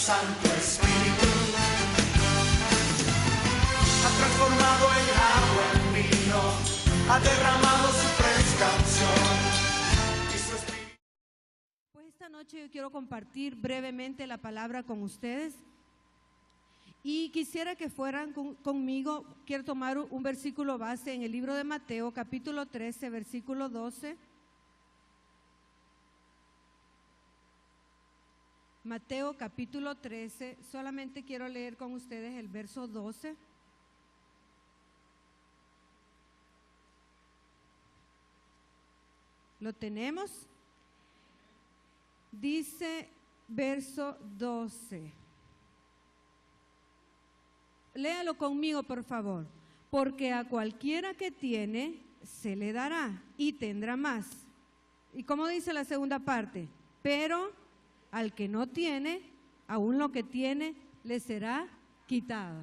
Santo Espíritu ha transformado el agua en vino, ha derramado su fresca unción y su espíritu. Pues esta noche yo quiero compartir brevemente la palabra con ustedes y quisiera que fueran conmigo. Quiero tomar un versículo base en el libro de Mateo, capítulo 13, versículo 12. Mateo capítulo 13, solamente quiero leer con ustedes el verso 12. ¿Lo tenemos? Dice verso 12. Léalo conmigo, por favor. Porque a cualquiera que tiene, se le dará y tendrá más. ¿Y cómo dice la segunda parte? Pero al que no tiene, aún lo que tiene, le será quitado.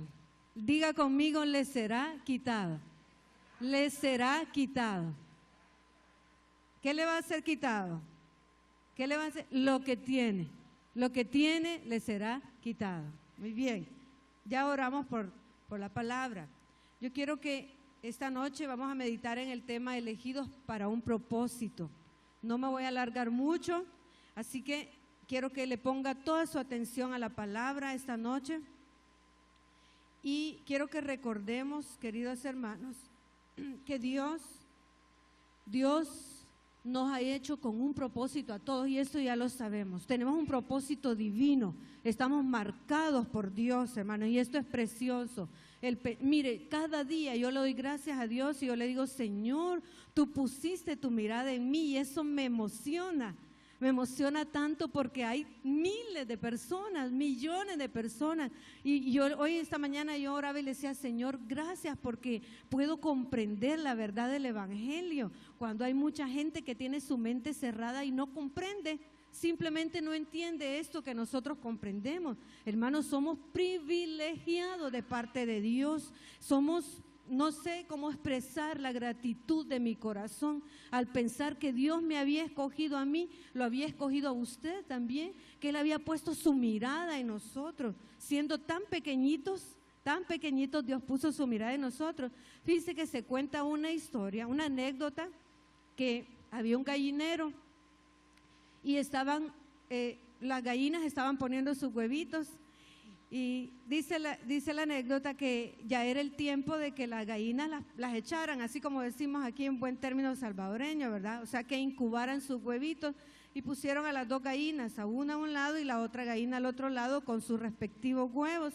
Diga conmigo, le será quitado. Le será quitado. ¿Qué le va a ser quitado? ¿Qué le va a hacer? Lo que tiene. Lo que tiene le será quitado. Muy bien. Ya oramos por la palabra. Yo quiero que esta noche vamos a meditar en el tema elegidos para un propósito. No me voy a alargar mucho, así que quiero que le ponga toda su atención a la palabra esta noche. Y quiero que recordemos, queridos hermanos, que Dios nos ha hecho con un propósito a todos, y esto ya lo sabemos. Tenemos un propósito divino, estamos marcados por Dios, hermanos, y esto es precioso. Mire, cada día yo le doy gracias a Dios y yo le digo: Señor, tú pusiste tu mirada en mí, y eso me emociona. Me emociona tanto porque hay miles de personas, millones de personas. Y yo hoy, esta mañana, yo oraba y le decía: Señor, gracias porque puedo comprender la verdad del Evangelio. Cuando hay mucha gente que tiene su mente cerrada y no comprende, simplemente no entiende esto que nosotros comprendemos. Hermanos, somos privilegiados de parte de Dios. No sé cómo expresar la gratitud de mi corazón al pensar que Dios me había escogido a mí, lo había escogido a usted también, que Él había puesto su mirada en nosotros. Siendo tan pequeñitos, Dios puso su mirada en nosotros. Fíjense que se cuenta una historia, una anécdota, que había un gallinero y las gallinas estaban poniendo sus huevitos. Y dice la anécdota que ya era el tiempo de que las gallinas las echaran, así como decimos aquí en buen término salvadoreño, ¿verdad? O sea, que incubaran sus huevitos, y pusieron a las dos gallinas, a una a un lado y la otra gallina al otro lado, con sus respectivos huevos.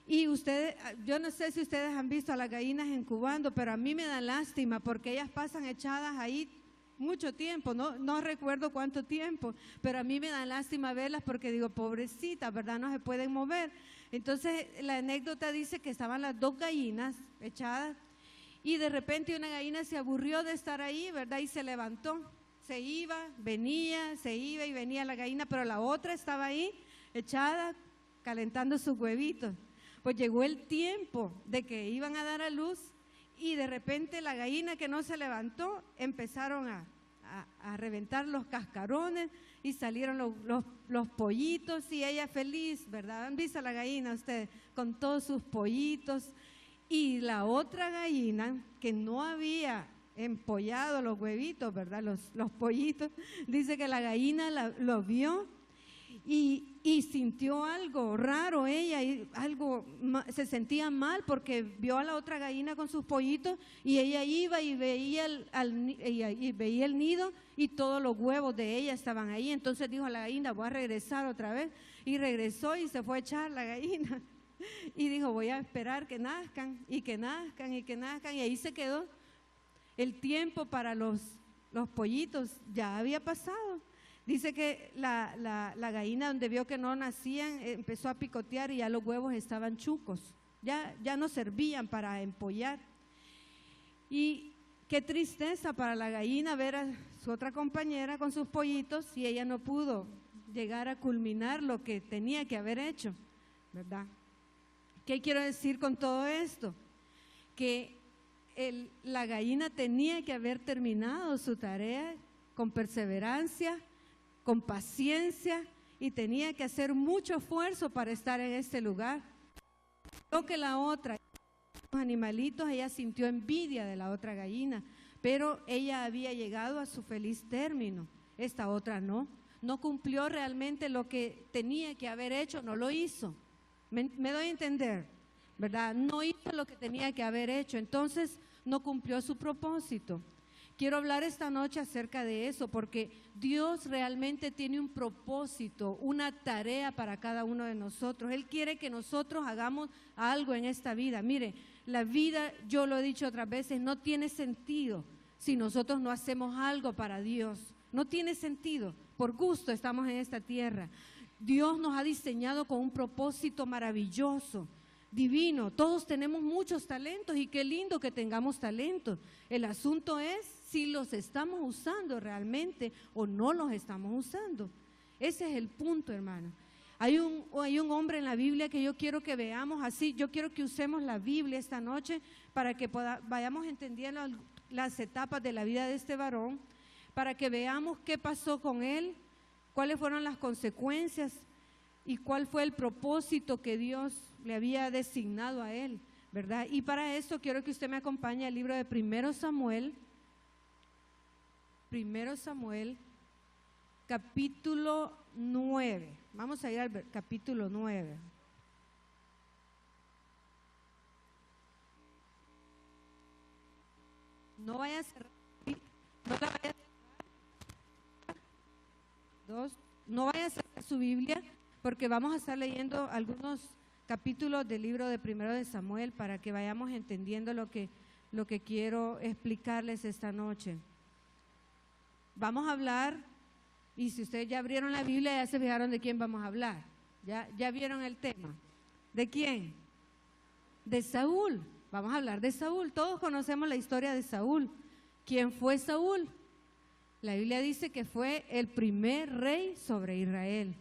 Y ustedes, yo no sé si ustedes han visto a las gallinas incubando, pero a mí me da lástima porque ellas pasan echadas ahí mucho tiempo, no recuerdo cuánto tiempo, pero a mí me da lástima verlas porque digo: pobrecitas, ¿verdad? No se pueden mover. Entonces la anécdota dice que estaban las dos gallinas echadas y de repente una gallina se aburrió de estar ahí, ¿verdad? Y se levantó, se iba y venía la gallina, pero la otra estaba ahí echada calentando sus huevitos. Pues llegó el tiempo de que iban a dar a luz y de repente la gallina que no se levantó empezaron a reventar los cascarones y salieron los pollitos, y ella feliz, ¿verdad? ¿Han visto a la gallina ustedes? Con todos sus pollitos. Y la otra gallina que no había empollado los huevitos, ¿verdad? Los pollitos, dice que la gallina lo vio y sintió algo raro ella, y se sentía mal porque vio a la otra gallina con sus pollitos, y ella iba y veía el nido y todos los huevos de ella estaban ahí. Entonces dijo a la gallina: voy a regresar otra vez, y regresó y se fue a echar la gallina y dijo: voy a esperar que nazcan y que nazcan y que nazcan, y ahí se quedó. El tiempo para los pollitos ya había pasado. Dice que la gallina, donde vio que no nacían, empezó a picotear y ya los huevos estaban chucos, ya no servían para empollar. Y qué tristeza para la gallina ver a su otra compañera con sus pollitos y ella no pudo llegar a culminar lo que tenía que haber hecho, ¿verdad? ¿Qué quiero decir con todo esto? Que la gallina tenía que haber terminado su tarea con perseverancia, con paciencia y tenía que hacer mucho esfuerzo para estar en este lugar. Lo que la otra, los animalitos, ella sintió envidia de la otra gallina, pero ella había llegado a su feliz término. Esta otra no cumplió realmente lo que tenía que haber hecho, no lo hizo. Me doy a entender, ¿verdad? No hizo lo que tenía que haber hecho, entonces no cumplió su propósito. Quiero hablar esta noche acerca de eso, porque Dios realmente tiene un propósito, una tarea para cada uno de nosotros. Él quiere que nosotros hagamos algo en esta vida. Mire, la vida, yo lo he dicho otras veces, no tiene sentido si nosotros no hacemos algo para Dios. No tiene sentido, por gusto estamos en esta tierra. Dios nos ha diseñado con un propósito maravilloso, divino. Todos tenemos muchos talentos y qué lindo que tengamos talentos. El asunto es si los estamos usando realmente o no los estamos usando. Ese es el punto, hermano. Hay un hombre en la Biblia que yo quiero que veamos así. Yo quiero que usemos la Biblia esta noche para que vayamos entendiendo las etapas de la vida de este varón, para que veamos qué pasó con él, cuáles fueron las consecuencias y cuál fue el propósito que Dios le había designado a él, ¿verdad? Y para eso quiero que usted me acompañe al libro de 1 Samuel, capítulo 9. Vamos a ir al capítulo 9. No vaya a cerrar, no vaya a cerrar su Biblia, porque vamos a estar leyendo algunos capítulos del libro de 1 Samuel para que vayamos entendiendo lo que quiero explicarles esta noche. Vamos a hablar, y si ustedes ya abrieron la Biblia, ya se fijaron de quién vamos a hablar. Ya vieron el tema. ¿De quién? De Saúl. Vamos a hablar de Saúl. Todos conocemos la historia de Saúl. ¿Quién fue Saúl? La Biblia dice que fue el primer rey sobre Israel.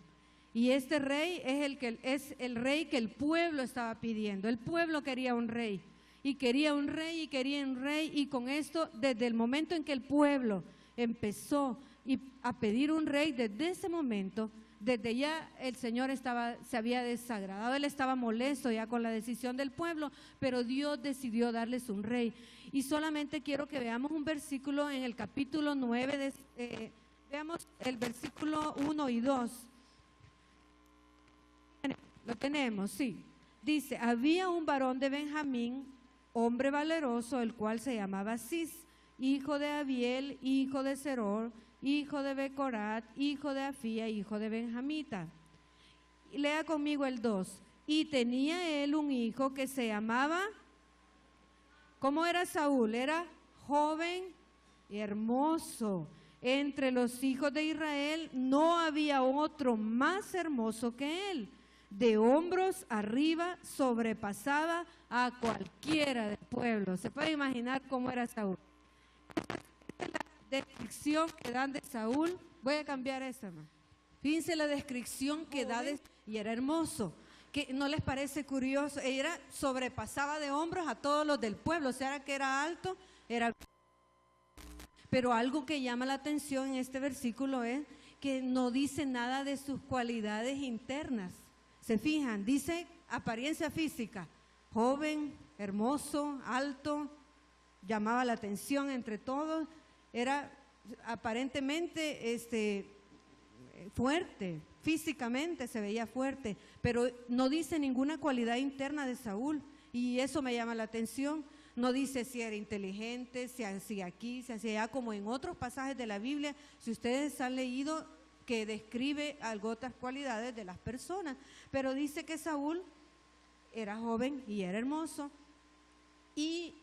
Y este rey es el rey que el pueblo estaba pidiendo. El pueblo quería un rey, y quería un rey, y quería un rey, y con esto, desde el momento en que el pueblo empezó a pedir un rey, desde ese momento, desde ya el Señor se había desagradado, Él estaba molesto ya con la decisión del pueblo, pero Dios decidió darles un rey. Y solamente quiero que veamos un versículo en el capítulo 9, veamos el versículo 1 y 2. Lo tenemos, sí. Dice: había un varón de Benjamín, hombre valeroso, el cual se llamaba Cis, hijo de Abiel, hijo de Seror, hijo de Becorat, hijo de Afía, hijo de Benjamita. Lea conmigo el 2. Y tenía él un hijo que se llamaba, ¿cómo era Saúl? Era joven y hermoso. Entre los hijos de Israel no había otro más hermoso que él. De hombros arriba sobrepasaba a cualquiera del pueblo. ¿Se puede imaginar cómo era Saúl? Descripción que dan de Saúl. Voy a cambiar esa, ¿no? Fíjense la descripción que da y era hermoso. ¿Que no les parece curioso? Sobrepasaba de hombros a todos los del pueblo, o sea que era alto, pero algo que llama la atención en este versículo es que no dice nada de sus cualidades internas. ¿Se fijan? Dice apariencia física, joven, hermoso, alto, llamaba la atención entre todos. Era aparentemente fuerte, físicamente se veía fuerte, pero no dice ninguna cualidad interna de Saúl, y eso me llama la atención. No dice si era inteligente, si hacía aquí, si hacía allá, como en otros pasajes de la Biblia, si ustedes han leído, que describe algo, otras cualidades de las personas, pero dice que Saúl era joven y era hermoso, y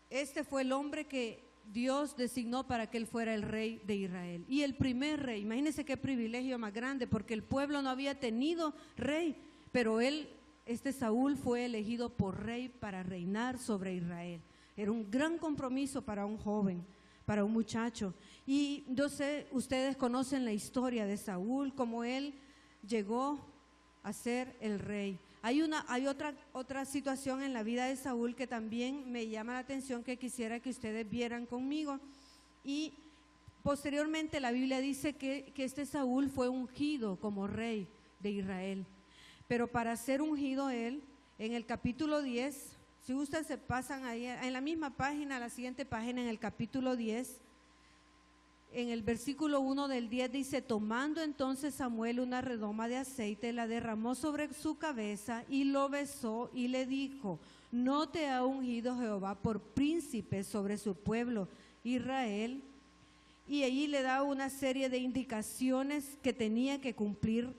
este fue el hombre que Dios designó para que él fuera el rey de Israel. Y el primer rey, imagínense qué privilegio más grande, porque el pueblo no había tenido rey, pero Saúl fue elegido por rey para reinar sobre Israel. Era un gran compromiso para un joven, para un muchacho. Y yo sé, ustedes conocen la historia de Saúl, cómo él llegó a ser el rey. Hay otra situación en la vida de Saúl que también me llama la atención, que quisiera que ustedes vieran conmigo, y posteriormente la Biblia dice que este Saúl fue ungido como rey de Israel. Pero para ser ungido él, en el capítulo 10, si ustedes se pasan ahí, en la misma página, la siguiente página, en el capítulo 10, en el versículo 1 del 10 dice: tomando entonces Samuel una redoma de aceite, la derramó sobre su cabeza y lo besó y le dijo: ¿no te ha ungido Jehová por príncipe sobre su pueblo Israel? Y allí le da una serie de indicaciones que tenía que cumplir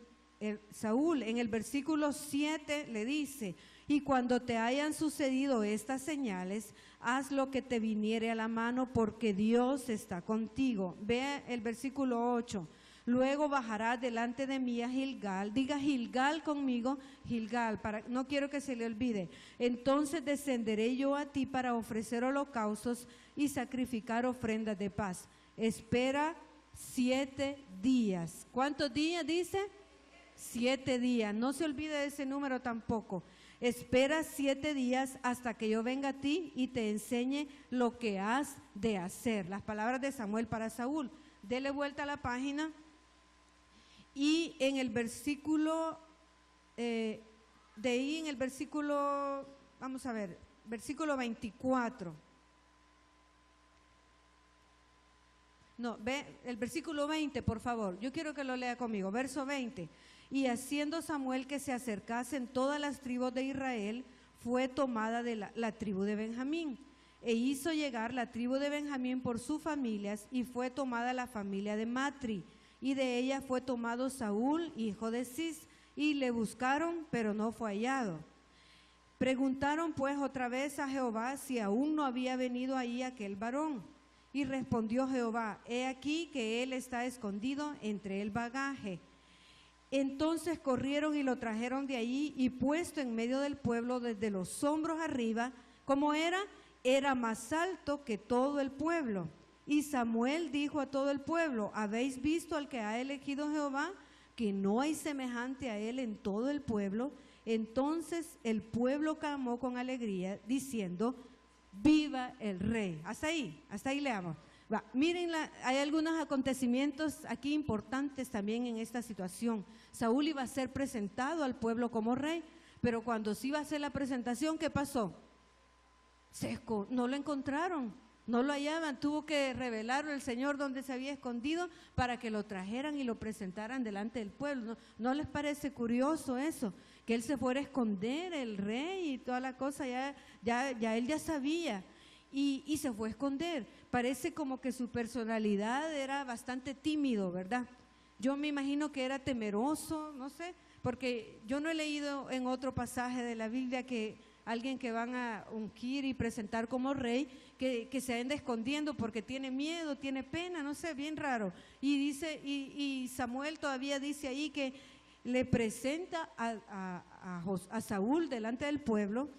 Saúl. En el versículo 7 le dice: y cuando te hayan sucedido estas señales, haz lo que te viniere a la mano, porque Dios está contigo. Vea el versículo 8. Luego bajarás delante de mí a Gilgal. Diga Gilgal conmigo, Gilgal, no quiero que se le olvide. Entonces descenderé yo a ti para ofrecer holocaustos y sacrificar ofrendas de paz. Espera 7 días. ¿Cuántos días dice? 7 días. No se olvide de ese número tampoco. Espera 7 días hasta que yo venga a ti y te enseñe lo que has de hacer. Las palabras de Samuel para Saúl. Dele vuelta a la página. Y en el versículo, de ahí en el versículo, vamos a ver, versículo 24. No, ve el versículo 20, por favor. Yo quiero que lo lea conmigo. Verso 20. Y haciendo Samuel que se acercasen todas las tribus de Israel, fue tomada de la tribu de Benjamín. E hizo llegar la tribu de Benjamín por sus familias, y fue tomada la familia de Matri. Y de ella fue tomado Saúl, hijo de Cis, y le buscaron, pero no fue hallado. Preguntaron pues otra vez a Jehová si aún no había venido ahí aquel varón. Y respondió Jehová: he aquí que él está escondido entre el bagaje. Entonces corrieron y lo trajeron de allí, y puesto en medio del pueblo desde los hombros arriba, como era más alto que todo el pueblo. Y Samuel dijo a todo el pueblo: ¿habéis visto al que ha elegido Jehová? Que no hay semejante a él en todo el pueblo. Entonces el pueblo clamó con alegría, diciendo: viva el rey. Hasta ahí leamos. Miren, hay algunos acontecimientos aquí importantes también en esta situación. Saúl iba a ser presentado al pueblo como rey, pero cuando se iba a hacer la presentación, ¿qué pasó? No lo encontraron, no lo hallaban. Tuvo que revelarlo el Señor donde se había escondido para que lo trajeran y lo presentaran delante del pueblo. ¿No les parece curioso eso? Que él se fuera a esconder, el rey y toda la cosa, ya él ya sabía. Y se fue a esconder. Parece como que su personalidad era bastante tímido, ¿verdad? Yo me imagino que era temeroso, no sé, porque yo no he leído en otro pasaje de la Biblia que alguien que van a ungir y presentar como rey, que se anda escondiendo porque tiene miedo, tiene pena, no sé, bien raro. Y dice, y Samuel todavía dice ahí que le presenta a Saúl delante del pueblo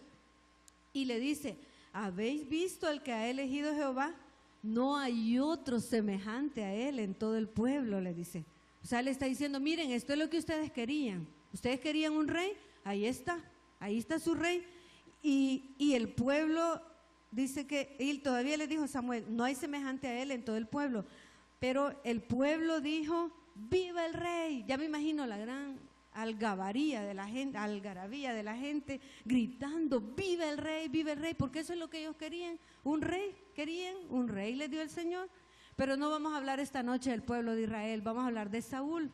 y le dice: ¿habéis visto al que ha elegido Jehová? No hay otro semejante a él en todo el pueblo, le dice. O sea, le está diciendo: miren, esto es lo que ustedes querían. Ustedes querían un rey, ahí está su rey. Y el pueblo dice que, él todavía le dijo a Samuel: no hay semejante a él en todo el pueblo. Pero el pueblo dijo: viva el rey. Ya me imagino la gran algarabía de la gente gritando: viva el rey, porque eso es lo que ellos querían, un rey les dio el Señor. Pero no vamos a hablar esta noche del pueblo de Israel, vamos a hablar de Saúl,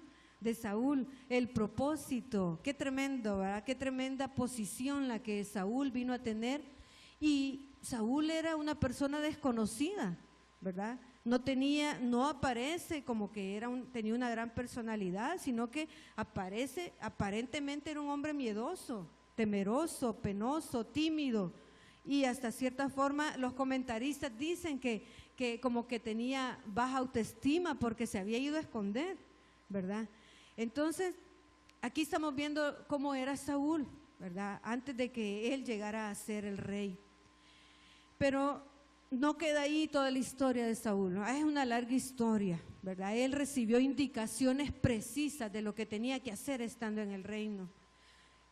el propósito. Qué tremendo, ¿verdad? Qué tremenda posición la que Saúl vino a tener. Y Saúl era una persona desconocida, ¿verdad? No aparece como que tenía una gran personalidad, sino que aparentemente era un hombre miedoso, temeroso, penoso, tímido. Y hasta cierta forma los comentaristas dicen que como que tenía baja autoestima porque se había ido a esconder, ¿verdad? Entonces, aquí estamos viendo cómo era Saúl, ¿verdad? Antes de que él llegara a ser el rey. Pero no queda ahí toda la historia de Saúl, ¿no? Es una larga historia, ¿verdad? Él recibió indicaciones precisas de lo que tenía que hacer estando en el reino.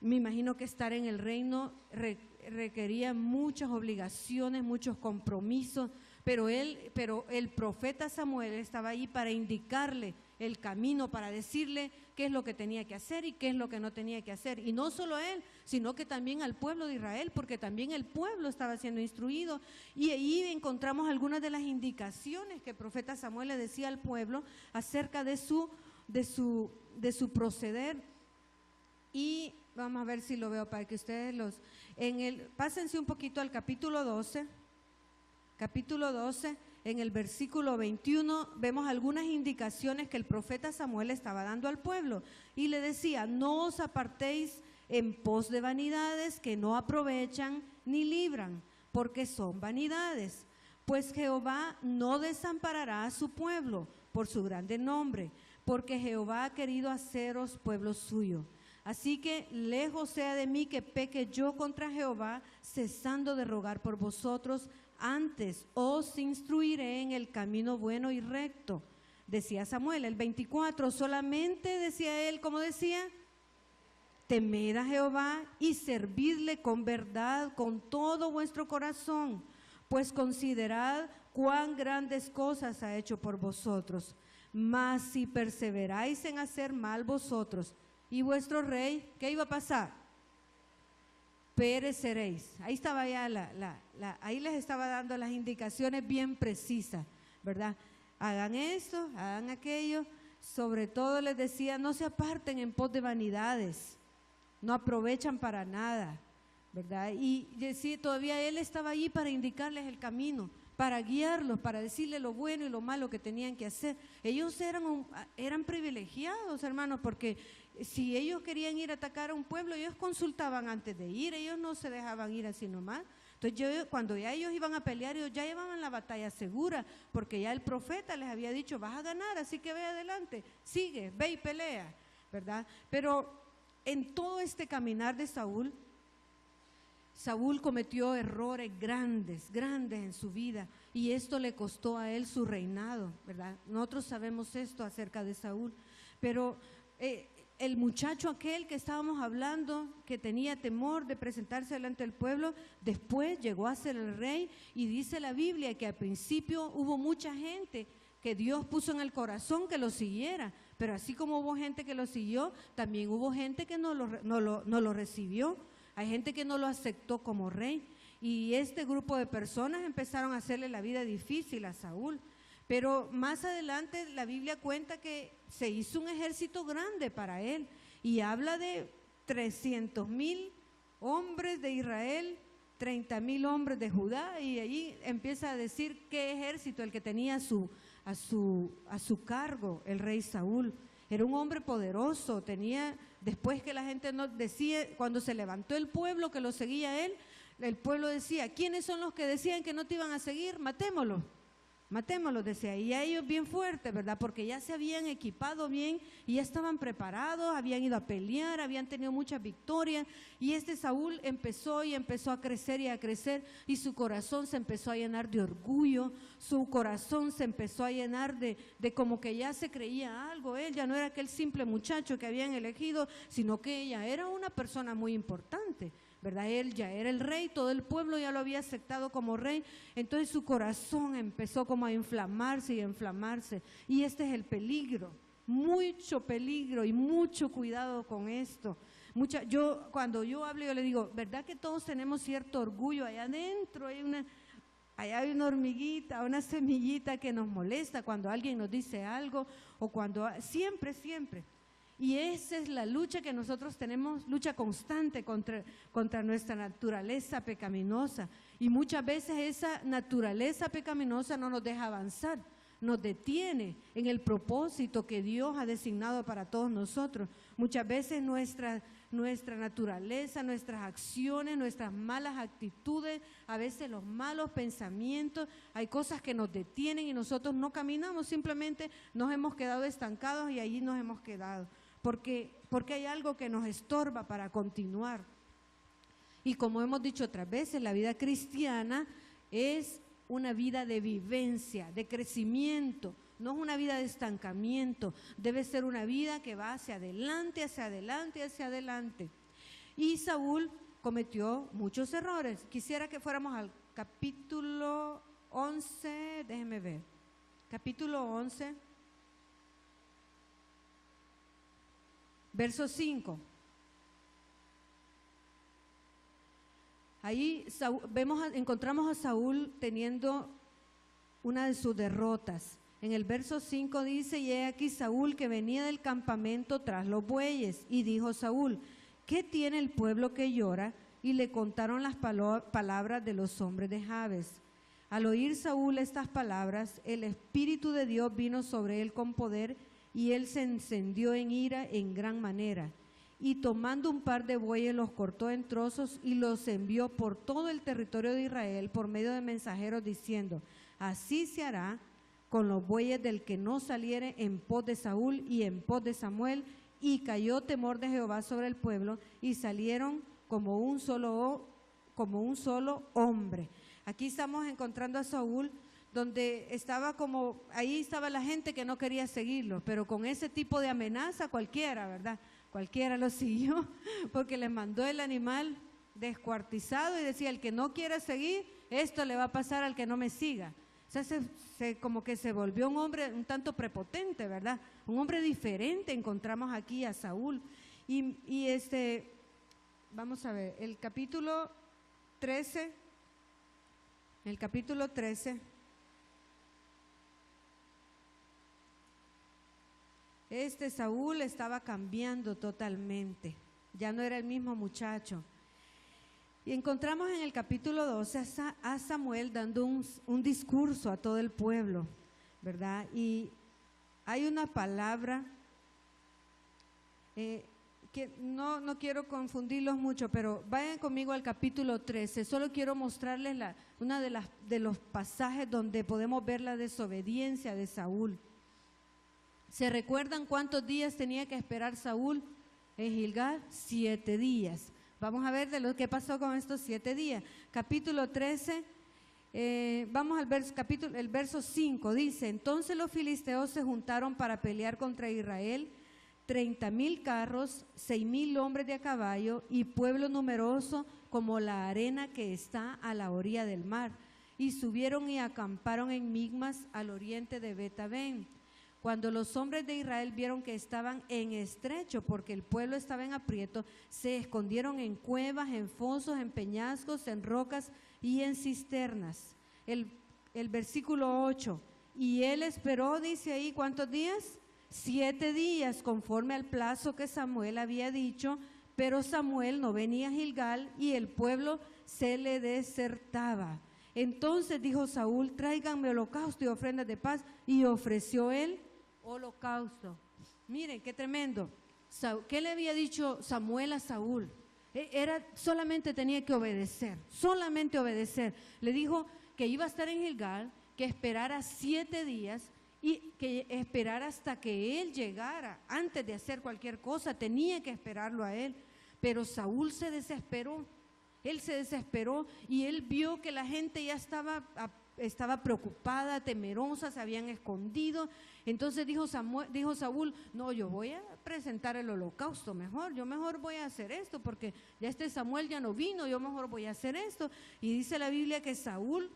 Me imagino que estar en el reino requería muchas obligaciones, muchos compromisos, pero el profeta Samuel estaba ahí para indicarle el camino, para decirle qué es lo que tenía que hacer y qué es lo que no tenía que hacer. Y no solo él, sino que también al pueblo de Israel, porque también el pueblo estaba siendo instruido. Y ahí encontramos algunas de las indicaciones que el profeta Samuel le decía al pueblo acerca de su proceder. Y vamos a ver si lo veo para que ustedes pásense un poquito al capítulo 12. Capítulo 12, en el versículo 21, vemos algunas indicaciones que el profeta Samuel estaba dando al pueblo. Y le decía: no os apartéis en pos de vanidades que no aprovechan ni libran, porque son vanidades. Pues Jehová no desamparará a su pueblo por su grande nombre, porque Jehová ha querido haceros pueblo suyo. Así que lejos sea de mí que peque yo contra Jehová, cesando de rogar por vosotros. Antes os instruiré en el camino bueno y recto, decía Samuel. El 24, solamente decía él, ¿cómo decía? Temed a Jehová y servidle con verdad, con todo vuestro corazón, pues considerad cuán grandes cosas ha hecho por vosotros. Mas si perseveráis en hacer mal vosotros y vuestro rey, ¿qué iba a pasar? Pereceréis. Ahí estaba ya ahí les estaba dando las indicaciones bien precisas, ¿verdad? Hagan esto, hagan aquello. Sobre todo les decía: no se aparten en pos de vanidades, no aprovechan para nada, ¿verdad? Y decía, todavía él estaba ahí para indicarles el camino, para guiarlos, para decirles lo bueno y lo malo que tenían que hacer. Ellos eran privilegiados, hermanos, porque si ellos querían ir a atacar a un pueblo, ellos consultaban antes de ir, ellos no se dejaban ir así nomás. Entonces cuando ya ellos iban a pelear, ellos ya llevaban la batalla segura, porque ya el profeta les había dicho: vas a ganar, así que ve adelante, sigue, ve y pelea, ¿verdad? Pero en todo este caminar de Saúl cometió errores grandes en su vida, y esto le costó a él su reinado, ¿verdad? Nosotros sabemos esto acerca de Saúl, pero el muchacho aquel que estábamos hablando, que tenía temor de presentarse delante del pueblo, después llegó a ser el rey. Y dice la Biblia que al principio hubo mucha gente que Dios puso en el corazón que lo siguiera, pero así como hubo gente que lo siguió, también hubo gente que no lo recibió. Hay gente que no lo aceptó como rey, y este grupo de personas empezaron a hacerle la vida difícil a Saúl. Pero más adelante la Biblia cuenta que se hizo un ejército grande para él, y habla de 300,000 hombres de Israel, 30,000 hombres de Judá, y ahí empieza a decir qué ejército el que tenía a su cargo el rey Saúl. Era un hombre poderoso, después que la gente no decía, cuando se levantó el pueblo que lo seguía a él, el pueblo decía: ¿quiénes son los que decían que no te iban a seguir? Matémoslos, decía. Y a ellos bien fuerte, ¿verdad? Porque ya se habían equipado bien y ya estaban preparados, habían ido a pelear, habían tenido muchas victorias. Y este Saúl empezó a crecer y a crecer, y su corazón se empezó a llenar de orgullo, su corazón se empezó a llenar de como que ya se creía algo. Él ya no era aquel simple muchacho que habían elegido, sino que ella era una persona muy importante, ¿verdad? Él ya era el rey, todo el pueblo ya lo había aceptado como rey. Entonces su corazón empezó como a inflamarse y a inflamarse, y este es el peligro, mucho peligro y mucho cuidado con esto. Cuando yo hablo, yo le digo: ¿verdad que todos tenemos cierto orgullo? Allá adentro allá hay una hormiguita, una semillita que nos molesta cuando alguien nos dice algo, o cuando siempre. Y esa es la lucha que nosotros tenemos, lucha constante contra nuestra naturaleza pecaminosa. Y muchas veces esa naturaleza pecaminosa no nos deja avanzar, nos detiene en el propósito que Dios ha designado para todos nosotros. Muchas veces nuestra naturaleza, nuestras acciones, nuestras malas actitudes, a veces los malos pensamientos, hay cosas que nos detienen y nosotros no caminamos, simplemente nos hemos quedado estancados y allí nos hemos quedado. Porque hay algo que nos estorba para continuar. Y como hemos dicho otras veces, la vida cristiana es una vida de vivencia, de crecimiento, no es una vida de estancamiento. Debe ser una vida que va hacia adelante, hacia adelante, hacia adelante. Y Saúl cometió muchos errores. Quisiera que fuéramos al capítulo 11, déjenme ver, capítulo 11, verso 5. Ahí encontramos a Saúl teniendo una de sus derrotas. En el verso 5 dice: y he aquí Saúl que venía del campamento tras los bueyes, y dijo Saúl: ¿qué tiene el pueblo que llora? Y le contaron las palabras de los hombres de Jabes. Al oír Saúl estas palabras, el Espíritu de Dios vino sobre él con poder, y él se encendió en ira en gran manera. Y tomando un par de bueyes los cortó en trozos y los envió por todo el territorio de Israel por medio de mensajeros, diciendo: así se hará con los bueyes del que no saliere en pos de Saúl y en pos de Samuel. Y cayó temor de Jehová sobre el pueblo, y salieron como un solo hombre. Aquí estamos encontrando a Saúl, donde estaba ahí estaba la gente que no quería seguirlo, pero con ese tipo de amenaza cualquiera, ¿verdad? Cualquiera lo siguió, porque les mandó el animal descuartizado y decía: el que no quiera seguir, esto le va a pasar al que no me siga. O sea, como que se volvió un hombre un tanto prepotente, ¿verdad? Un hombre diferente. Encontramos aquí a Saúl. Vamos a ver, el capítulo 13, Saúl estaba cambiando totalmente, ya no era el mismo muchacho. Y encontramos en el capítulo 12 a Samuel dando un discurso a todo el pueblo, ¿verdad? Y hay una palabra que no quiero confundirlos mucho, pero vayan conmigo al capítulo 13. Solo quiero mostrarles una de los pasajes donde podemos ver la desobediencia de Saúl. ¿Se recuerdan cuántos días tenía que esperar Saúl en Gilgal? 7 días. Vamos a ver de lo que pasó con estos 7 días. Capítulo 13, vamos al el verso 5, dice: entonces los filisteos se juntaron para pelear contra Israel, 30,000 carros, 6,000 hombres de a caballo y pueblo numeroso como la arena que está a la orilla del mar. Y subieron y acamparon en Migmas al oriente de Bet-aven. Cuando los hombres de Israel vieron que estaban en estrecho, porque el pueblo estaba en aprieto, se escondieron en cuevas, en fosos, en peñascos, en rocas y en cisternas. El versículo 8, y él esperó, dice ahí, ¿cuántos días? 7 días, conforme al plazo que Samuel había dicho, pero Samuel no venía a Gilgal y el pueblo se le desertaba. Entonces dijo Saúl: tráiganme holocausto y ofrendas de paz, y ofreció él holocausto. Miren qué tremendo. ¿Qué le había dicho Samuel a Saúl? Solamente tenía que obedecer, solamente obedecer. Le dijo que iba a estar en Gilgal, que esperara 7 días y que esperara hasta que él llegara. Antes de hacer cualquier cosa tenía que esperarlo a él. Pero Saúl se desesperó. Él se desesperó y él vio que la gente ya estaba preocupada, temerosa, se habían escondido. Entonces dijo Saúl: no, yo voy a presentar el holocausto yo mejor voy a hacer esto, porque ya Samuel ya no vino, yo mejor voy a hacer esto. Y dice la Biblia que Saúl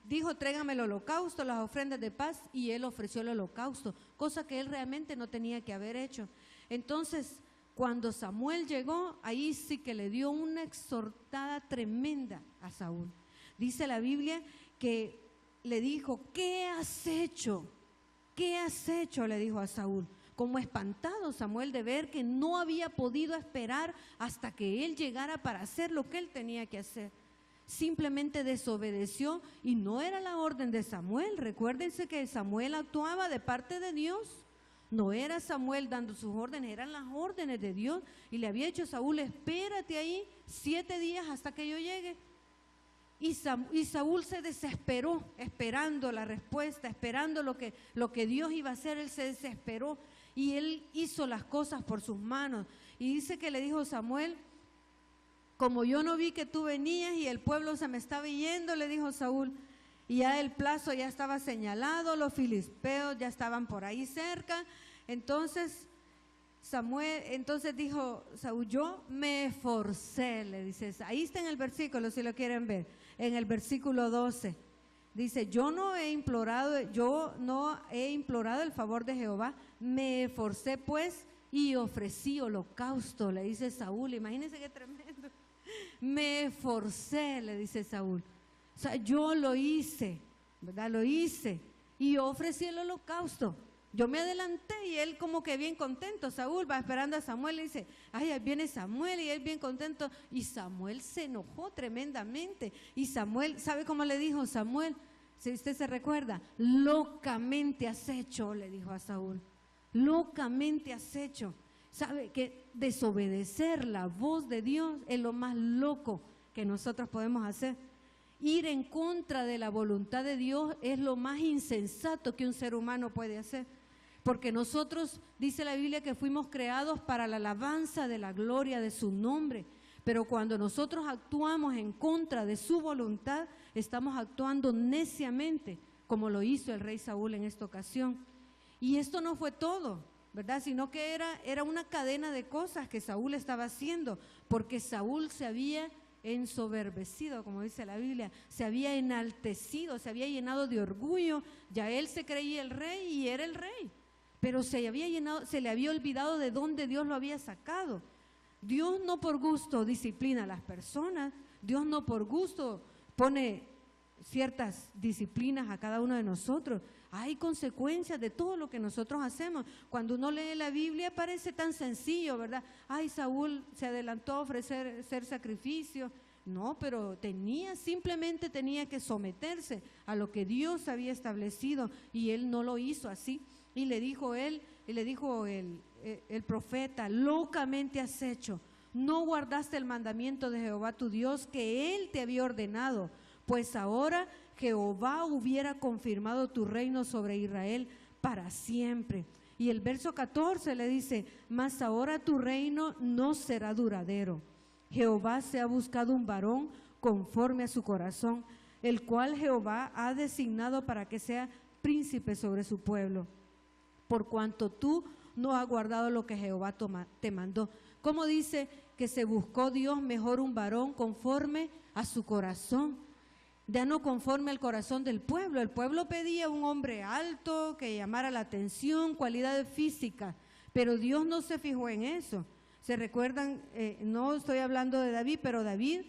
dijo: tráigame el holocausto, las ofrendas de paz, y él ofreció el holocausto, cosa que él realmente no tenía que haber hecho. Entonces, cuando Samuel llegó, ahí sí que le dio una exhortada tremenda a Saúl. Dice la Biblia que le dijo: ¿qué has hecho? ¿Qué has hecho?, le dijo a Saúl. Como espantado Samuel de ver que no había podido esperar hasta que él llegara para hacer lo que él tenía que hacer. Simplemente desobedeció, y no era la orden de Samuel. Recuérdense que Samuel actuaba de parte de Dios. No era Samuel dando sus órdenes, eran las órdenes de Dios. Y le había dicho a Saúl: espérate ahí 7 días hasta que yo llegue. Y Saúl se desesperó, esperando la respuesta, esperando lo que Dios iba a hacer. Él se desesperó y él hizo las cosas por sus manos. Y dice que le dijo Samuel: como yo no vi que tú venías y el pueblo se me estaba yendo, le dijo Saúl, y ya el plazo ya estaba señalado, los filisteos ya estaban por ahí cerca. Entonces dijo Saúl: yo me esforcé, le dice. Ahí está en el versículo si lo quieren ver. en el versículo 12. Dice, yo no he implorado el favor de Jehová, me esforcé pues y ofrecí holocausto, le dice Saúl. Imagínense qué tremendo. Me esforcé, le dice Saúl. O sea, yo lo hice, ¿verdad? Lo hice y ofrecí el holocausto. Yo me adelanté y él como que bien contento. Saúl va esperando a Samuel y dice, ay, ahí viene Samuel, y él bien contento. Y Samuel se enojó tremendamente. Y Samuel, ¿sabe cómo le dijo Samuel? Si usted se recuerda, locamente has hecho, le dijo a Saúl. Locamente has hecho. ¿Sabe que desobedecer la voz de Dios es lo más loco que nosotros podemos hacer? Ir en contra de la voluntad de Dios es lo más insensato que un ser humano puede hacer. Porque nosotros, dice la Biblia, que fuimos creados para la alabanza de la gloria de su nombre. Pero cuando nosotros actuamos en contra de su voluntad, estamos actuando neciamente, como lo hizo el rey Saúl en esta ocasión. Y esto no fue todo, ¿verdad? Sino que era una cadena de cosas que Saúl estaba haciendo, porque Saúl se había ensoberbecido, como dice la Biblia, se había enaltecido, se había llenado de orgullo. Ya él se creía el rey y era el rey, pero se le había olvidado de dónde Dios lo había sacado. Dios no por gusto disciplina a las personas, Dios no por gusto pone ciertas disciplinas a cada uno de nosotros. Hay consecuencias de todo lo que nosotros hacemos. Cuando uno lee la Biblia parece tan sencillo, ¿verdad? Ay, Saúl se adelantó a ofrecer sacrificio. No, pero simplemente tenía que someterse a lo que Dios había establecido, y él no lo hizo así. Y le dijo el profeta, locamente has hecho, no guardaste el mandamiento de Jehová tu Dios que él te había ordenado, pues ahora Jehová hubiera confirmado tu reino sobre Israel para siempre. Y el verso 14 le dice, mas ahora tu reino no será duradero. Jehová se ha buscado un varón conforme a su corazón, el cual Jehová ha designado para que sea príncipe sobre su pueblo, por cuanto tú no has guardado lo que Jehová te mandó. ¿Cómo dice que se buscó Dios mejor un varón conforme a su corazón? Ya no conforme al corazón del pueblo. El pueblo pedía un hombre alto, que llamara la atención, cualidades físicas, pero Dios no se fijó en eso. ¿Se recuerdan? No estoy hablando de David, pero David,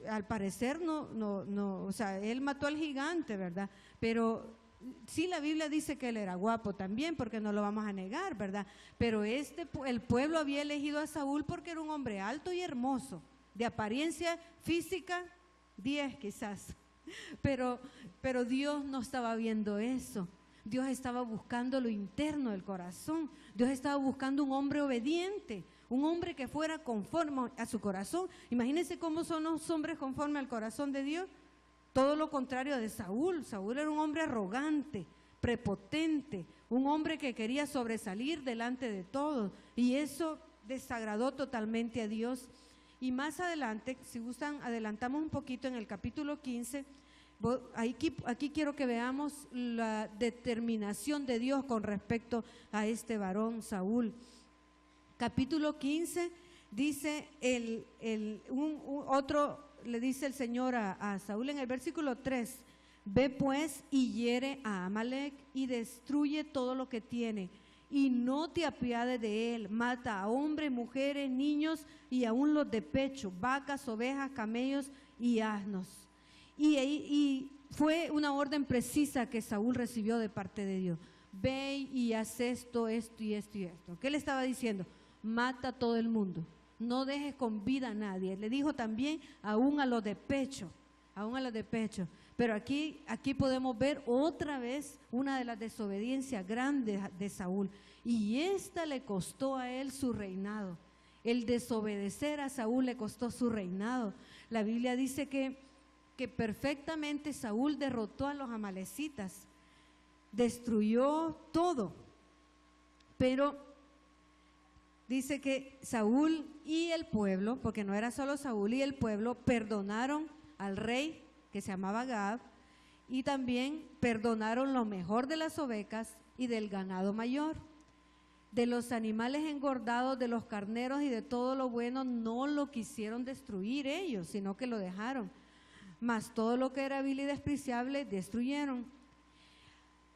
al parecer, o sea, él mató al gigante, ¿verdad? Pero sí, la Biblia dice que él era guapo también, porque no lo vamos a negar, ¿verdad? Pero el pueblo había elegido a Saúl porque era un hombre alto y hermoso, de apariencia física 10 quizás, pero Dios no estaba viendo eso. Dios estaba buscando lo interno del corazón. Dios estaba buscando un hombre obediente, un hombre que fuera conforme a su corazón. Imagínense cómo son los hombres conforme al corazón de Dios. Todo lo contrario de Saúl. Saúl era un hombre arrogante, prepotente, un hombre que quería sobresalir delante de todos, y eso desagradó totalmente a Dios. Y más adelante, si gustan, adelantamos un poquito en el capítulo 15, aquí quiero que veamos la determinación de Dios con respecto a este varón Saúl. Capítulo 15 dice le dice el Señor a Saúl en el versículo 3, ve pues y hiere a Amalec y destruye todo lo que tiene, y no te apiades de él, mata a hombres, mujeres, niños y aún los de pecho, vacas, ovejas, camellos y asnos. Y fue una orden precisa que Saúl recibió de parte de Dios. Ve y haz esto, esto y esto y esto. ¿Qué le estaba diciendo? Mata a todo el mundo. No dejes con vida a nadie. Le dijo también aún a los de pecho, Pero aquí podemos ver otra vez una de las desobediencias grandes de Saúl. Y esta le costó a él su reinado. El desobedecer a Saúl le costó su reinado. La Biblia dice que perfectamente Saúl derrotó a los amalecitas, destruyó todo, pero dice que Saúl y el pueblo, porque no era solo Saúl y el pueblo, perdonaron al rey que se llamaba Agag, y también perdonaron lo mejor de las ovejas y del ganado mayor. De los animales engordados, de los carneros y de todo lo bueno, no lo quisieron destruir ellos, sino que lo dejaron. mas todo lo que era vil y despreciable destruyeron.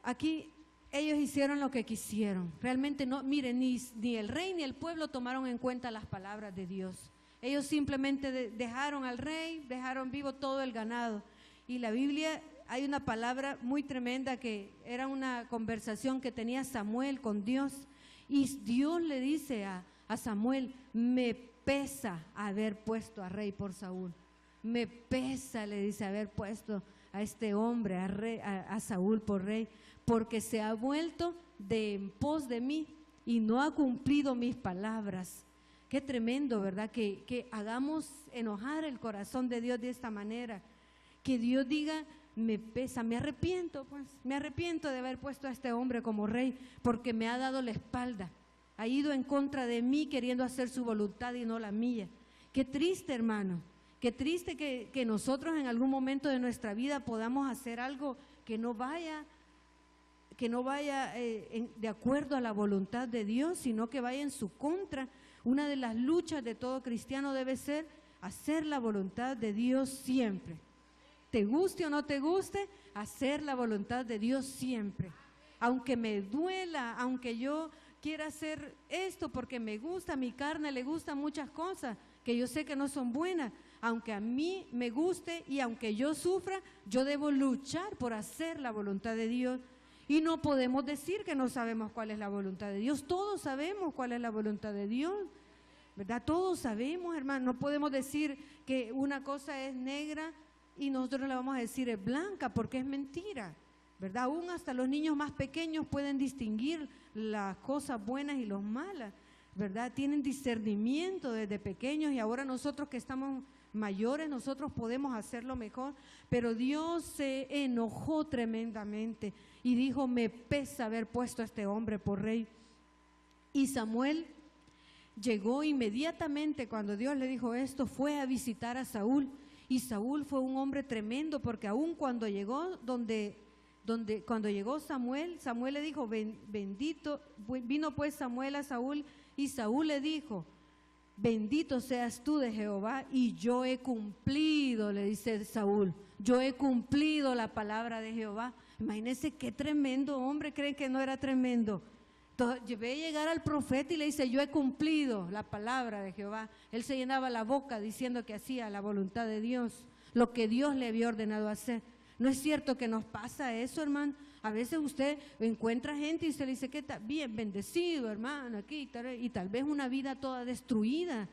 Aquí ellos hicieron lo que quisieron. Realmente no, miren, ni el rey ni el pueblo tomaron en cuenta las palabras de Dios. Ellos simplemente dejaron al rey, dejaron vivo todo el ganado. Y la Biblia, hay una palabra muy tremenda que era una conversación que tenía Samuel con Dios. Y Dios le dice a Samuel: me pesa haber puesto a rey por Saúl. Me pesa, le dice, haber puesto a este hombre, a Saúl por rey, porque se ha vuelto en pos de mí y no ha cumplido mis palabras. Qué tremendo, ¿verdad? Que hagamos enojar el corazón de Dios de esta manera. Que Dios diga: me pesa, me arrepiento, pues, me arrepiento de haber puesto a este hombre como rey, porque me ha dado la espalda, ha ido en contra de mí queriendo hacer su voluntad y no la mía. Qué triste, hermano. Qué triste que nosotros en algún momento de nuestra vida podamos hacer algo que no vaya de acuerdo a la voluntad de Dios, sino que vaya en su contra. Una de las luchas de todo cristiano debe ser hacer la voluntad de Dios siempre. Te guste o no te guste, hacer la voluntad de Dios siempre. Aunque me duela, aunque yo quiera hacer esto porque me gusta, a mi carne le gustan muchas cosas que yo sé que no son buenas. Aunque a mí me guste y aunque yo sufra, yo debo luchar por hacer la voluntad de Dios. Y no podemos decir que no sabemos cuál es la voluntad de Dios. Todos sabemos cuál es la voluntad de Dios, ¿verdad? Todos sabemos, hermano. No podemos decir que una cosa es negra y nosotros le vamos a decir es blanca, porque es mentira, ¿verdad? Aún hasta los niños más pequeños pueden distinguir las cosas buenas y las malas, ¿verdad? Tienen discernimiento desde pequeños, y ahora nosotros que estamos mayores, nosotros podemos hacerlo mejor. Pero Dios se enojó tremendamente y dijo: me pesa haber puesto a este hombre por rey. Y Samuel llegó inmediatamente, cuando Dios le dijo esto, fue a visitar a Saúl. Y Saúl fue un hombre tremendo, porque aún cuando llegó cuando llegó Samuel le dijo: bendito, vino pues Samuel a Saúl, y Saúl le dijo: bendito seas tú de Jehová, y yo he cumplido, le dice Saúl, yo he cumplido la palabra de Jehová. Imagínense qué tremendo hombre. ¿Creen que no era tremendo? Ve a llegar al profeta y le dice: yo he cumplido la palabra de Jehová. Él se llenaba la boca diciendo que hacía la voluntad de Dios, lo que Dios le había ordenado hacer. ¿No es cierto que nos pasa eso, hermano? A veces usted encuentra gente y se le dice que está bien bendecido, hermano, aquí, y tal vez una vida toda destruida.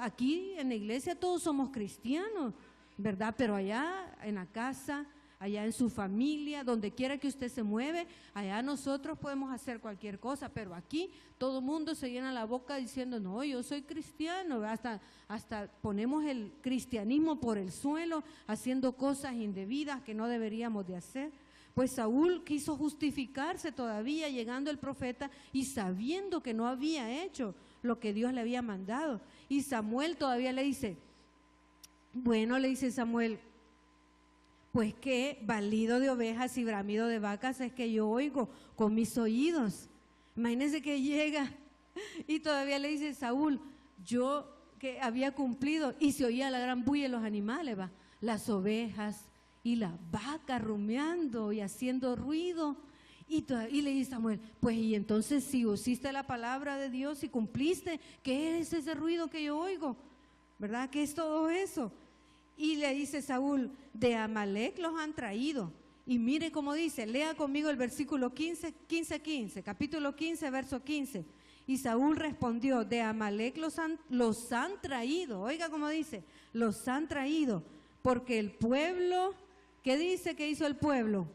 Aquí en la iglesia todos somos cristianos, ¿verdad? Pero allá en la casa, allá en su familia, donde quiera que usted se mueve, allá nosotros podemos hacer cualquier cosa, pero aquí todo el mundo se llena la boca diciendo: no, yo soy cristiano. Hasta ponemos el cristianismo por el suelo, haciendo cosas indebidas que no deberíamos de hacer. Pues Saúl quiso justificarse todavía, llegando el profeta y sabiendo que no había hecho lo que Dios le había mandado. Y Samuel todavía le dice: bueno, le dice Samuel, pues qué balido de ovejas y bramido de vacas es que yo oigo con mis oídos. Imagínense que llega y todavía le dice Saúl: yo que había cumplido, y se oía la gran bulla de los animales, las ovejas y las vacas rumiando y haciendo ruido. Y le dice Samuel: pues y entonces si hiciste la palabra de Dios y cumpliste, ¿qué es ese ruido que yo oigo? ¿Verdad? ¿Qué es todo eso? Y le dice Saúl: de Amalec los han traído. Y mire cómo dice, lea conmigo el versículo 15, capítulo 15, verso 15. Y Saúl respondió: de Amalec los han traído. Oiga cómo dice: los han traído, porque el pueblo, ¿qué dice que hizo el pueblo?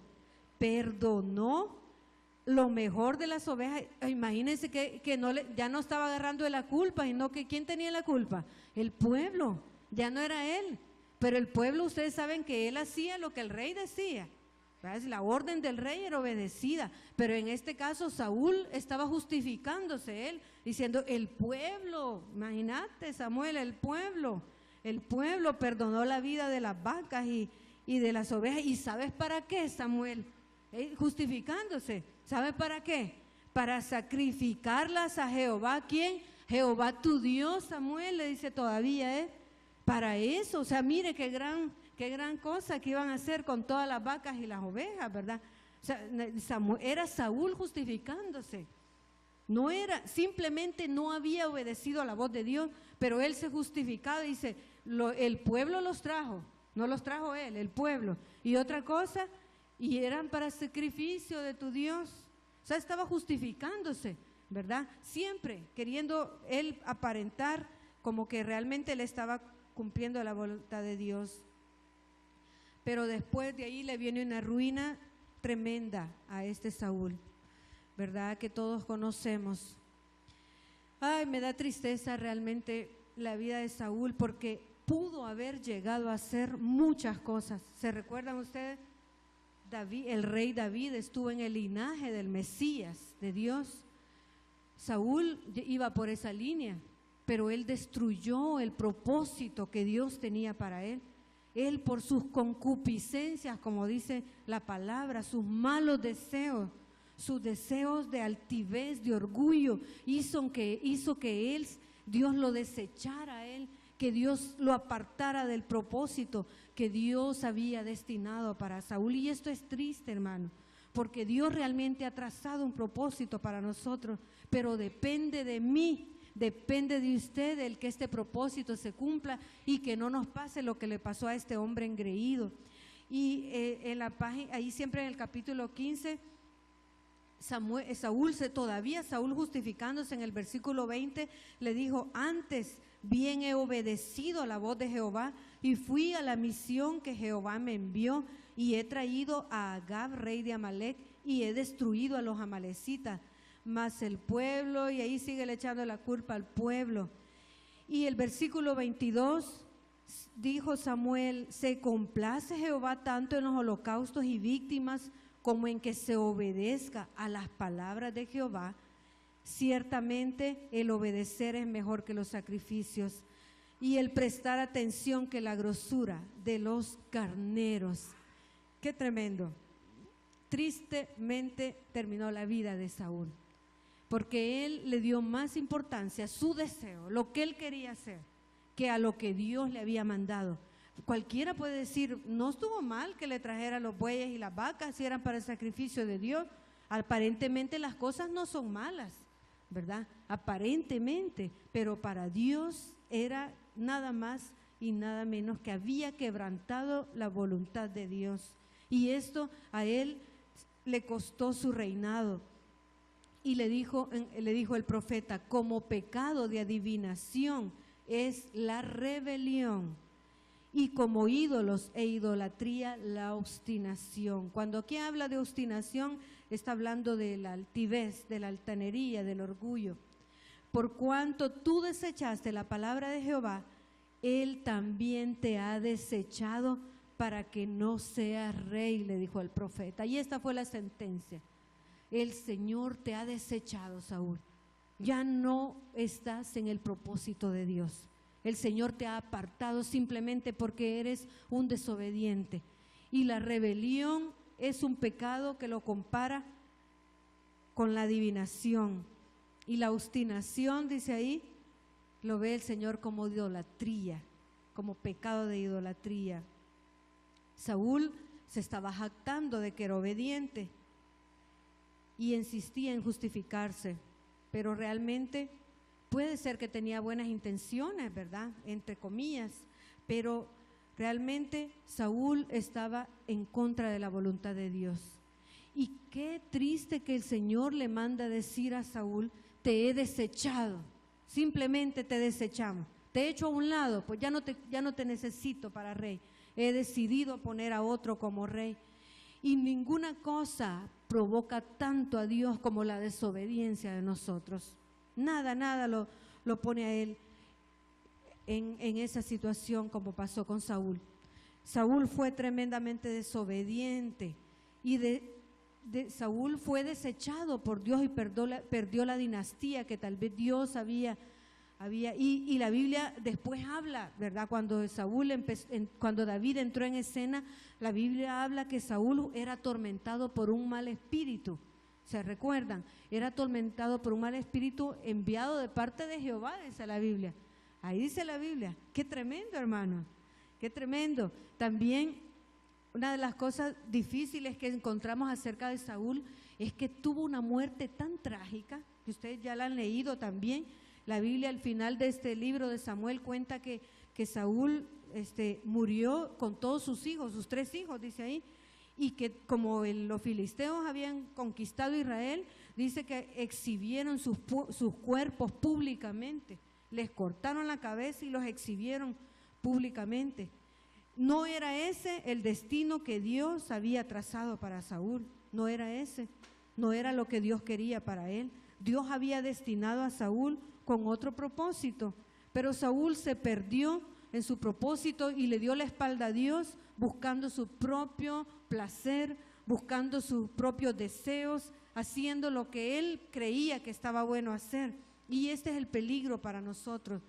Perdonó lo mejor de las ovejas. Imagínense que ya no estaba agarrando de la culpa, sino que ¿quién tenía la culpa? El pueblo, ya no era él. Pero el pueblo, ustedes saben que él hacía lo que el rey decía, ¿verdad? La orden del rey era obedecida, pero en este caso Saúl estaba justificándose él, diciendo: el pueblo, imagínate Samuel, el pueblo perdonó la vida de las vacas y de las ovejas. ¿Y sabes para qué, Samuel? Justificándose, ¿sabes para qué? Para sacrificarlas a Jehová. ¿Quién? Jehová tu Dios, Samuel, le dice todavía, para eso. O sea, mire qué gran qué gran cosa que iban a hacer con todas las vacas y las ovejas, ¿verdad? O sea, era Saúl justificándose. No era, simplemente no había obedecido a la voz de Dios, pero él se justificaba y dice, el pueblo los trajo, no los trajo él, el pueblo. Y otra cosa, y eran para sacrificio de tu Dios. O sea, estaba justificándose, ¿verdad? Siempre queriendo él aparentar como que realmente él estaba cumpliendo la voluntad de Dios. Pero después de ahí le viene una ruina tremenda a este Saúl, ¿verdad? Que todos conocemos. Ay, me da tristeza realmente la vida de Saúl, porque pudo haber llegado a hacer muchas cosas. ¿Se recuerdan ustedes? David, el rey David estuvo en el linaje del Mesías, de Dios. Saúl iba por esa línea, pero él destruyó el propósito que Dios tenía para él. Él, por sus concupiscencias, como dice la palabra, sus malos deseos, sus deseos de altivez, de orgullo, hizo que él, Dios lo desechara a él, que Dios lo apartara del propósito que Dios había destinado para Saúl. Y esto es triste, hermano, porque Dios realmente ha trazado un propósito para nosotros, pero depende de mí, depende de usted el que este propósito se cumpla y que no nos pase lo que le pasó a este hombre engreído. Y en la página, ahí siempre en el capítulo 15, Saúl justificándose en el versículo 20, le dijo: antes bien he obedecido a la voz de Jehová y fui a la misión que Jehová me envió, y he traído a Agab, rey de Amalec, y he destruido a los amalecitas. Mas el pueblo, y ahí sigue le echando la culpa al pueblo. Y el versículo 22, dijo Samuel: se complace Jehová tanto en los holocaustos y víctimas como en que se obedezca a las palabras de Jehová. Ciertamente el obedecer es mejor que los sacrificios, y el prestar atención que la grosura de los carneros. Qué tremendo. Tristemente terminó la vida de Saúl, porque él le dio más importancia a su deseo, lo que él quería hacer, que a lo que Dios le había mandado. Cualquiera puede decir: no estuvo mal que le trajera los bueyes y las vacas si eran para el sacrificio de Dios. Aparentemente las cosas no son malas, ¿verdad? Aparentemente, pero para Dios era nada más y nada menos que había quebrantado la voluntad de Dios. Y esto a él le costó su reinado. Y le dijo el profeta: como pecado de adivinación es la rebelión, y como ídolos e idolatría la obstinación. Cuando aquí habla de obstinación, está hablando de la altivez, de la altanería, del orgullo. Por cuanto tú desechaste la palabra de Jehová, Él también te ha desechado para que no seas rey, le dijo el profeta. Y esta fue la sentencia: el Señor te ha desechado, Saúl. Ya no estás en el propósito de Dios. El Señor te ha apartado simplemente porque eres un desobediente. Y la rebelión es un pecado que lo compara con la adivinación. Y la obstinación, dice ahí, lo ve el Señor como idolatría, como pecado de idolatría. Saúl se estaba jactando de que era obediente y insistía en justificarse, pero realmente puede ser que tenía buenas intenciones, ¿verdad? Entre comillas, pero realmente Saúl estaba en contra de la voluntad de Dios. Y qué triste que el Señor le manda decir a Saúl: te he desechado, simplemente te desechamos, te he hecho a un lado, pues ya no te necesito para rey, he decidido poner a otro como rey. Y ninguna cosa provoca tanto a Dios como la desobediencia de nosotros. Nada lo pone a él en esa situación como pasó con Saúl. Saúl fue tremendamente desobediente y Saúl fue desechado por Dios y perdió la dinastía que tal vez Dios había y la Biblia después habla, ¿verdad? Cuando David entró en escena, la Biblia habla que Saúl era atormentado por un mal espíritu. ¿Se recuerdan? Era atormentado por un mal espíritu enviado de parte de Jehová, dice la Biblia. Ahí dice la Biblia. Qué tremendo, hermano. qué tremendo. También una de las cosas difíciles que encontramos acerca de Saúl es que tuvo una muerte tan trágica, que ustedes ya la han leído también. La Biblia al final de este libro de Samuel cuenta que Saúl murió con todos sus hijos, sus 3 hijos, dice ahí, y que como los filisteos habían conquistado Israel, dice que exhibieron sus cuerpos públicamente, les cortaron la cabeza y los exhibieron públicamente. No era ese el destino que Dios había trazado para Saúl, no era ese, no era lo que Dios quería para él. Dios había destinado a Saúl con otro propósito, pero Saúl se perdió en su propósito y le dio la espalda a Dios, buscando su propio placer, buscando sus propios deseos, haciendo lo que él creía que estaba bueno hacer. Y este es el peligro para nosotros.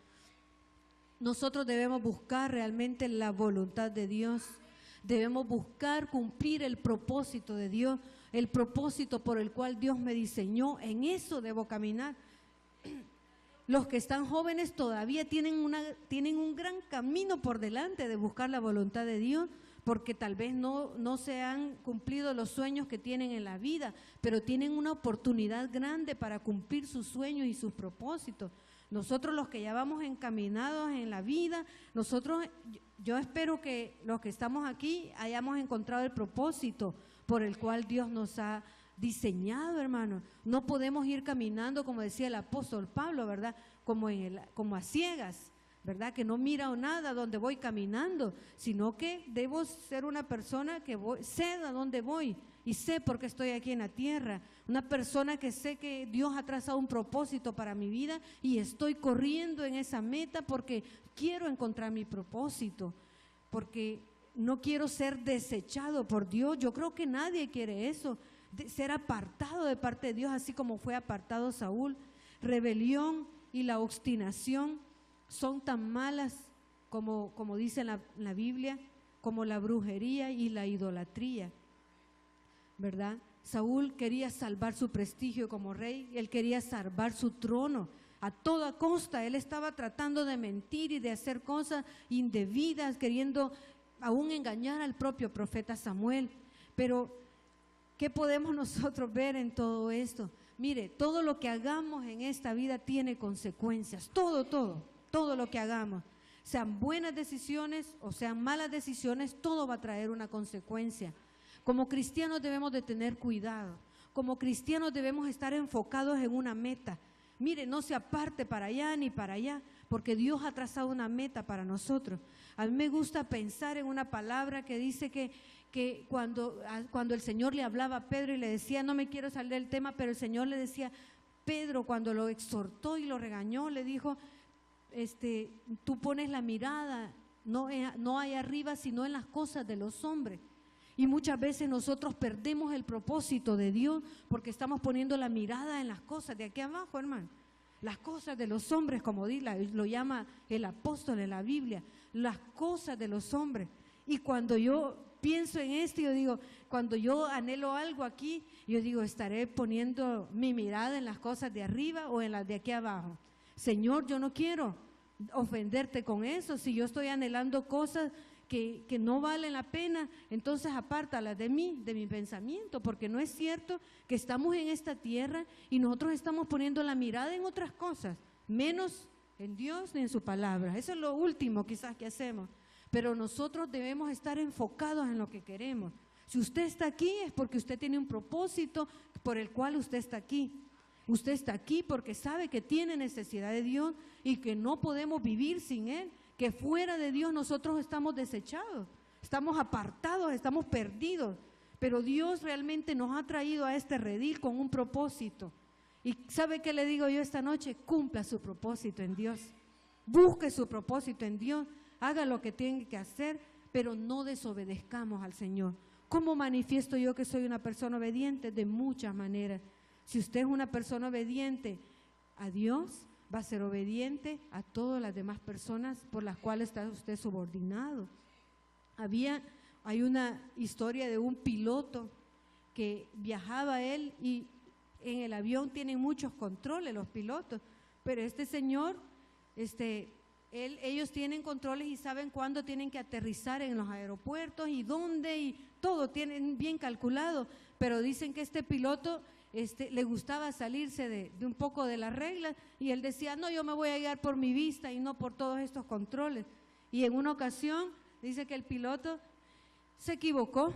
Nosotros debemos buscar realmente la voluntad de Dios, debemos buscar cumplir el propósito de Dios, el propósito por el cual Dios me diseñó. En eso debo caminar. Los que están jóvenes todavía tienen un gran camino por delante de buscar la voluntad de Dios, porque tal vez no se han cumplido los sueños que tienen en la vida, pero tienen una oportunidad grande para cumplir sus sueños y sus propósitos. Nosotros los que ya vamos encaminados en la vida, yo espero que los que estamos aquí hayamos encontrado el propósito por el cual Dios nos ha diseñado, hermano. No podemos ir caminando, como decía el apóstol Pablo, ¿verdad? Como a ciegas, ¿verdad? Que no mira nada donde voy caminando, sino que debo ser una persona que sé a dónde voy y sé por qué estoy aquí en la tierra. Una persona que sé que Dios ha trazado un propósito para mi vida y estoy corriendo en esa meta porque quiero encontrar mi propósito, porque no quiero ser desechado por Dios. Yo creo que nadie quiere eso, ser apartado de parte de Dios, así como fue apartado Saúl. Rebelión y la obstinación son tan malas como dice la Biblia, como la brujería y la idolatría, ¿verdad? Saúl quería salvar su prestigio como rey, él quería salvar su trono a toda costa. Él estaba tratando de mentir y de hacer cosas indebidas, queriendo aún engañar al propio profeta Samuel. Pero ¿qué podemos nosotros ver en todo esto? Mire, todo lo que hagamos en esta vida tiene consecuencias, todo lo que hagamos, sean buenas decisiones o sean malas decisiones, todo va a traer una consecuencia. Como cristianos debemos de tener cuidado, como cristianos debemos estar enfocados en una meta. Mire, no se aparte para allá ni para allá, porque Dios ha trazado una meta para nosotros. A mí me gusta pensar en una palabra que dice que cuando el Señor le hablaba a Pedro y le decía, no me quiero salir del tema, pero el Señor le decía, Pedro, cuando lo exhortó y lo regañó, le dijo, tú pones la mirada no hay arriba, sino en las cosas de los hombres. Y muchas veces nosotros perdemos el propósito de Dios porque estamos poniendo la mirada en las cosas de aquí abajo, hermano. Las cosas de los hombres, como lo llama el apóstol en la Biblia, las cosas de los hombres. Y cuando yo pienso en esto, yo digo, cuando yo anhelo algo aquí, yo digo, estaré poniendo mi mirada en las cosas de arriba o en las de aquí abajo. Señor, yo no quiero ofenderte con eso. Si yo estoy anhelando cosas que no valen la pena, entonces apártalas de mí, de mi pensamiento, porque no es cierto que estamos en esta tierra y nosotros estamos poniendo la mirada en otras cosas, menos en Dios ni en su palabra. Eso es lo último quizás que hacemos, pero nosotros debemos estar enfocados en lo que queremos. Si usted está aquí es porque usted tiene un propósito por el cual usted está aquí. Usted está aquí porque sabe que tiene necesidad de Dios y que no podemos vivir sin Él, que fuera de Dios nosotros estamos desechados, estamos apartados, estamos perdidos, pero Dios realmente nos ha traído a este redil con un propósito. Y ¿sabe qué le digo yo esta noche? Cumpla su propósito en Dios, busque su propósito en Dios, haga lo que tiene que hacer, pero no desobedezcamos al Señor. ¿Cómo manifiesto yo que soy una persona obediente? De muchas maneras. Si usted es una persona obediente a Dios, va a ser obediente a todas las demás personas por las cuales está usted subordinado. Hay una historia de un piloto que viajaba él y en el avión tienen muchos controles los pilotos, pero este señor, ellos tienen controles y saben cuándo tienen que aterrizar en los aeropuertos y dónde, y todo tienen bien calculado, pero dicen que este piloto le gustaba salirse de un poco de las reglas, y él decía, no, yo me voy a guiar por mi vista y no por todos estos controles. Y en una ocasión dice que el piloto se equivocó,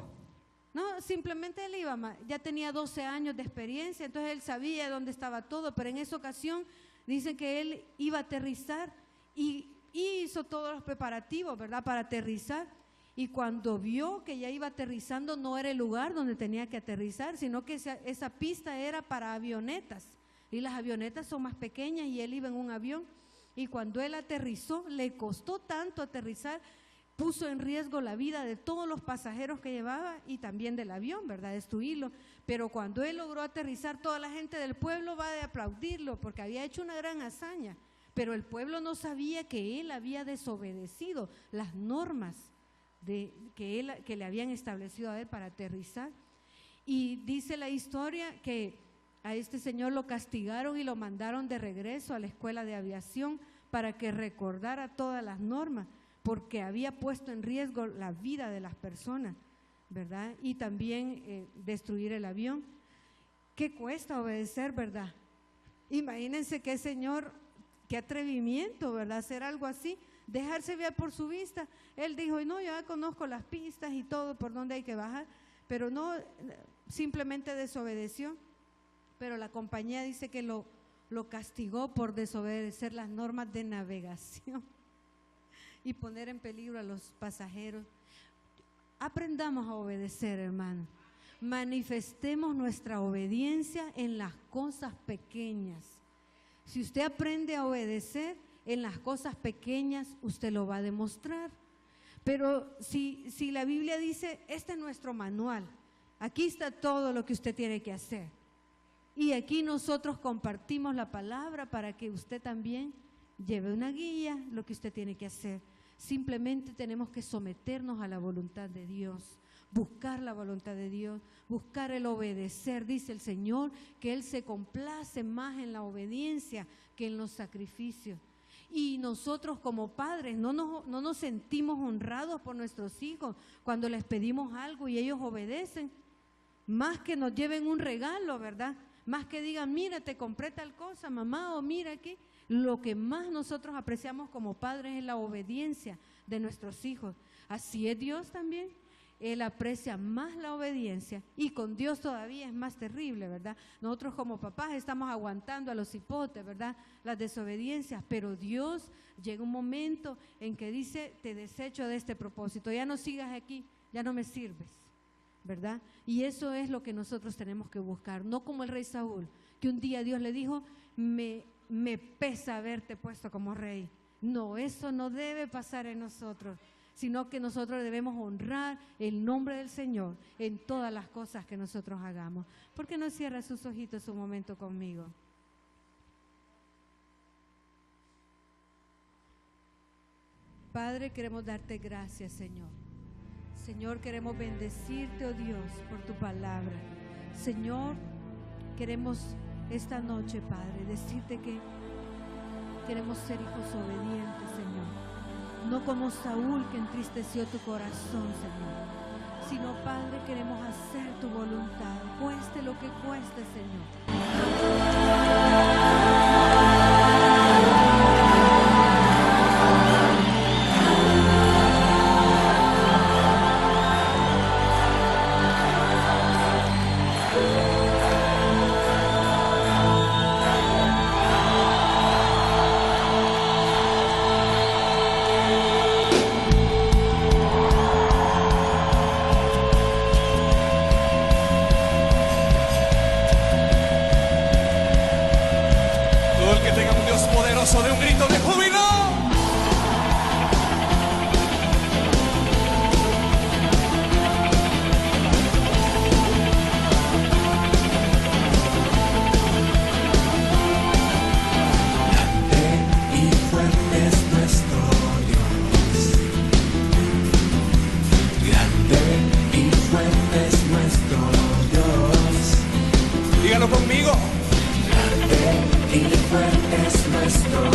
no, simplemente él iba mal, ya tenía 12 años de experiencia, entonces él sabía dónde estaba todo, pero en esa ocasión dicen que él iba a aterrizar y hizo todos los preparativos, ¿verdad?, para aterrizar, y cuando vio que ya iba aterrizando no era el lugar donde tenía que aterrizar, sino que esa pista era para avionetas, y las avionetas son más pequeñas y él iba en un avión, y cuando él aterrizó, le costó tanto aterrizar, puso en riesgo la vida de todos los pasajeros que llevaba y también del avión, ¿verdad?, destruirlo. Pero cuando él logró aterrizar, toda la gente del pueblo va a aplaudirlo porque había hecho una gran hazaña, pero el pueblo no sabía que él había desobedecido las normas que le habían establecido a él para aterrizar. Y dice la historia que a este señor lo castigaron y lo mandaron de regreso a la escuela de aviación para que recordara todas las normas, porque había puesto en riesgo la vida de las personas, ¿verdad? Y también destruir el avión. ¿Qué cuesta obedecer, verdad? Imagínense qué señor, qué atrevimiento, ¿verdad? Hacer algo así, dejarse ver por su vista. Él dijo, no, yo ya conozco las pistas y todo, por dónde hay que bajar, pero no, simplemente desobedeció. Pero la compañía dice que lo castigó por desobedecer las normas de navegación y poner en peligro a los pasajeros. Aprendamos a obedecer, hermano. Manifestemos nuestra obediencia en las cosas pequeñas. Si usted aprende a obedecer en las cosas pequeñas, usted lo va a demostrar. Pero si la Biblia dice, este es nuestro manual, aquí está todo lo que usted tiene que hacer, y aquí nosotros compartimos la palabra para que usted también lleve una guía, lo que usted tiene que hacer. Simplemente tenemos que someternos a la voluntad de Dios, buscar la voluntad de Dios, buscar el obedecer. Dice el Señor que Él se complace más en la obediencia que en los sacrificios. Y nosotros como padres no nos sentimos honrados por nuestros hijos cuando les pedimos algo y ellos obedecen, más que nos lleven un regalo, ¿verdad? Más que digan, mira, te compré tal cosa, mamá, o mira aquí. Lo que más nosotros apreciamos como padres es la obediencia de nuestros hijos. Así es Dios también. Él aprecia más la obediencia, y con Dios todavía es más terrible, ¿verdad? Nosotros como papás estamos aguantando a los hipotes, ¿verdad?, las desobediencias, pero Dios llega un momento en que dice, te desecho de este propósito, ya no sigas aquí, ya no me sirves, ¿verdad? Y eso es lo que nosotros tenemos que buscar, no como el rey Saúl, que un día Dios le dijo, me pesa haberte puesto como rey. No, eso no debe pasar en nosotros, sino que nosotros debemos honrar el nombre del Señor en todas las cosas que nosotros hagamos. ¿Por qué no cierra sus ojitos un momento conmigo? Padre, queremos darte gracias, Señor. Señor, queremos bendecirte, oh Dios, por tu palabra. Señor, queremos esta noche, Padre, decirte que queremos ser hijos obedientes, Señor. No como Saúl, que entristeció tu corazón, Señor, sino, Padre, queremos hacer tu voluntad, cueste lo que cueste, Señor. De un grito de júbilo. Grande y fuerte es nuestro Dios. Grande y fuerte es nuestro Dios. Dígalo conmigo. Grande y fuerte es nuestro